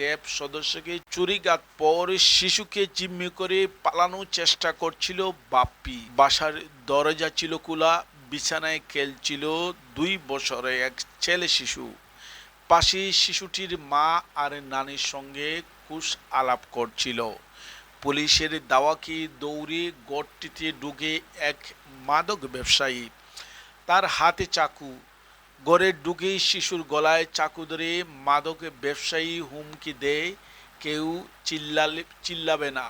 RAB সদস্যকে চুরিঘাত পর শিশুকে জিম্মি করে পালানোর চেষ্টা করছিল বাপ্পি। বাসার দরজা ছিল খোলা, বিছানায় খেলছিল 2 বছরের এক ছেলে শিশু। পাশে শিশুটির মা আর নানির সঙ্গে কুশ আলাপ করছিল। পুলিশের দাওয়াকে দৌড়ে ঘরটিতে ঢুকে এক মাদক ব্যবসায়ী, তার হাতে চাকু। ঘরে ঢুকেই শিশুর গলায় চাকু ধরে মাদক ব্যবসায়ী হুমকি দেয়, কেউ চিল্লাবে না,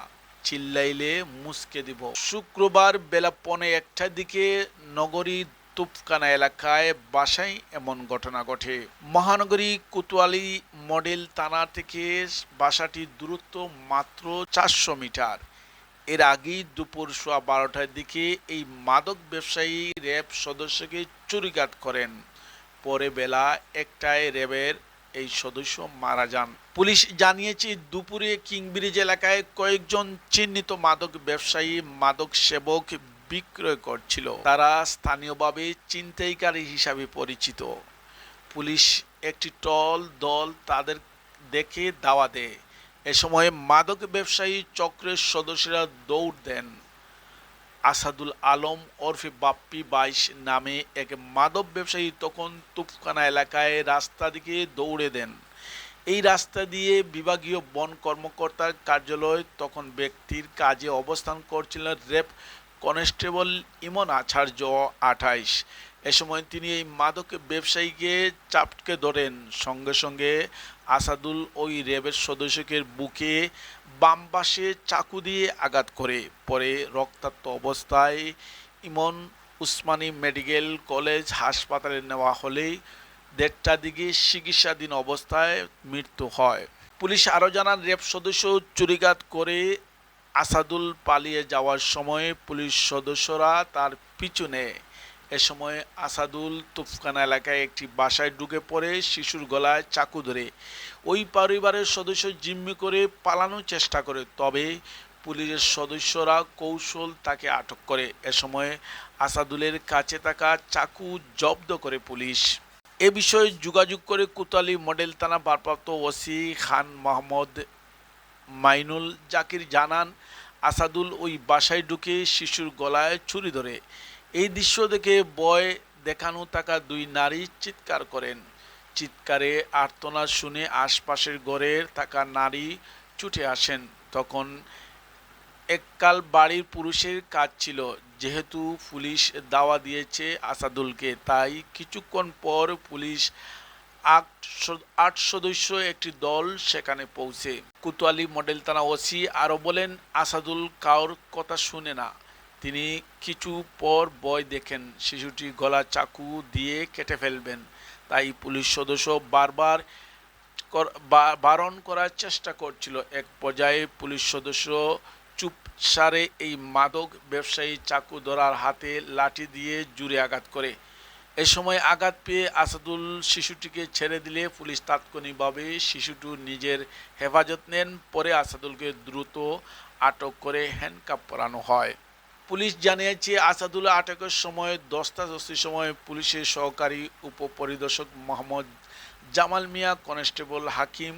চিল্লাইলে মুচকে দিব। শুক্রবার বেলা 1:45টার দিকে নগরী তুফখানা এলাকায় বাসায় এমন ঘটনা ঘটে। মহানগরী কোতোয়ালি মডেল থানা থেকে বাসাটির দূরত্ব মাত্র 400 মিটার। এর আগেই দুপুর 12টার দিকে এই মাদক ব্যবসায়ী র্যাব সদস্যকে চুরিঘাত করেন। পরে বেলা 1টায় র্যাবের এই সদস্য মারা যান। পুলিশ জানিয়েছে, দুপুরে কিংব্রিজ এলাকায় কয়েকজন চিহ্নিত মাদক ব্যবসায়ী মাদক সেবক বিক্রয় করছিল। তারা স্থানীয়ভাবে ছিনতাইকারী হিসাবে পরিচিত। পুলিশ একটি টহল দল তাদের দেখে ধাওয়া দেয়। এ সময় মাদক ব্যবসায়ী চক্রের সদস্যরা দৌড় দেন। আসাদুল আলম ওরফে বাপ্পি 22 নামে এক মাদক ব্যবসায়ী তখন তুফখানা এলাকায় রাস্তা দিকে দৌড়ে দেন। এই রাস্তা দিয়ে বিভাগীয় বন কর্মকর্তার কার্যালয় তখন ব্যক্তির কাজে অবস্থান করছিলেন র্যাব কনস্টেবল ইমন আচার্য 28। এ সময় তিনি এই মাদক ব্যবসায়ীকে চাপকে ধরেন। সঙ্গে সঙ্গে আসাদুল ওই র্যাবের সদস্যকে বুকে বাম পাশে চাকু দিয়ে আঘাত করে। পরে রক্তাক্ত অবস্থায় ইমন উসমানী মেডিকেল কলেজ হাসপাতালে নেওয়া হলে 1:30টার দিকে চিকিৎসাধীন অবস্থায় মৃত্যু হয়। পুলিশ আরও জানান, র্যাব সদস্য চুরিঘাত করে আসাদুল পালিয়ে যাওয়ার সময় পুলিশ সদস্যরা তার পিছু নেয়। এ সময় আসাদুল তুফখানা এলাকায় একটি বাসায় ঢুকে পড়ে শিশুর গলায় চাকু ধরে ওই পরিবারের সদস্য জিম্মি করে পালানোর চেষ্টা করে। তবে পুলিশের সদস্যরা কৌশল তাকে আটক করে। এ সময় আসাদুলের কাছে থাকা চাকু জব্দ করে পুলিশ। এ বিষয়ে যোগাযোগ করে কোতোয়ালি মডেল থানা ভারপ্রাপ্ত ওসি খান মোহাম্মদ মাইনুল জাকির জানান, আসাদুল ওই বাসায় ঢুকে শিশুর গলায় ছুরি ধরে। এই দৃশ্য দেখে ভয় দেখানো থাকা 2 নারী চিৎকার করেন। চিৎকারে আর্তনাদ শুনে আশপাশের ঘরের থাকা নারী ছুটে আসেন। তখন এককাল বাড়ির পুরুষের কাজ ছিল। যেহেতু পুলিশ দাওয়া দিয়েছে আসাদুলকে, তাই কিছুক্ষণ পর পুলিশ 8 সদস্য একটি দল সেখানে পৌঁছে। কোতোয়ালি মডেল থানা ওসি আরও বলেন, আসাদুল কারোর কথা শুনে না। তিনি কিছু পর ভয় দেখেন শিশুটি গলা চাকু দিয়ে কেটে ফেলবেন। তাই পুলিশ সদস্য বারবার বারণ করার চেষ্টা করছিল। এক পর্যায়ে পুলিশ সদস্য চুপসারে এই মাদক ব্যবসায়ী চাকু ধরার হাতে লাঠি দিয়ে জুড়ে আঘাত করে। এ সময় আঘাত পেয়ে আসাদুল শিশুটিকে ছেড়ে দিলে পুলিশ তাৎক্ষণিকভাবে শিশুটি নিজের হেফাজত নেন। পরে আসাদুলকে দ্রুত আটক করে হ্যান্ডকাপ পরানো হয়। পুলিশ জানিয়েছে, আসাদুল আটকের সময় ধস্তাধস্তির সময় পুলিশের সহকারী উপপরিদর্শক মোহাম্মদ জামাল মিয়া, কনস্টেবল হাকিম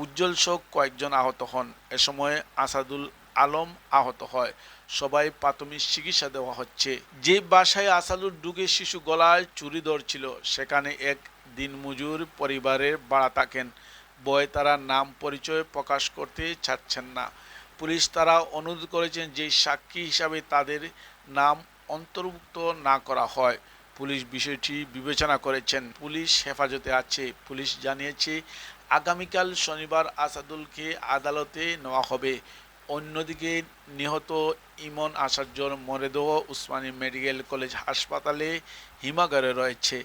উজ্জ্বল সহ কয়েকজন আহত হন। এ সময় আসাদুল আলম আহত হয়। সবাই প্রাথমিক চিকিৎসা দেওয়া হচ্ছে। যে বাসায় আসাদুল ঢুকে শিশু গলায় চুরি ধরছিল, সেখানে এক দিনমজুর পরিবারের ভাড়া থাকেন। ভয়ে তারা নাম পরিচয় প্রকাশ করতে চাচ্ছেন না। পুলিশ তারা অনুরোধ করেছেন যে সাক্ষী হিসাবে তাদের নাম অন্তর্ভুক্ত না করা হয়। পুলিশ বিষয়টি বিবেচনা করেছেন। পুলিশ হেফাজতে আছে। পুলিশ জানিয়েছে, আগামীকাল শনিবার আসাদুলকে আদালতে নেওয়া হবে। অন্যদিকে নিহত ইমন আচার্যর মরদেহ উসমানী মেডিকেল কলেজ হাসপাতালে হিমাগারে রয়েছে।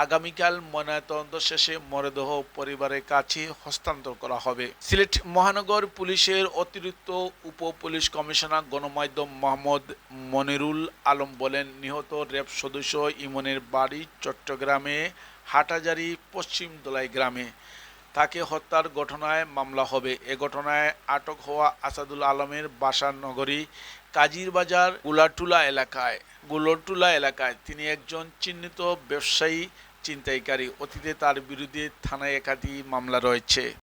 আগামীকাল ময়নাতদন্ত শেষে মরদেহ পরিবারের কাছে হস্তান্তর করা হবে। সিলেট মহানগর পুলিশের অতিরিক্ত উপ পুলিশ কমিশনার গণমাধ্যম মোহাম্মদ মনিরুল আলম বলেন, নিহত র্যাব সদস্য ইমনের বাড়ি চট্টগ্রামে হাটহাজারী পশ্চিম দোলাই গ্রামে। তাকে হত্যার ঘটনায় মামলা হবে। এ ঘটনায় আটক হওয়া আসাদুল আলমের বাসা নগরী কাজিরবাজার গুলটুলা এলাকায়। তিনি একজন চিহ্নিত ব্যবসায়ী ছিনতাইকারী। অতীতে তার বিরুদ্ধে থানায় একাধিক মামলা রয়েছে।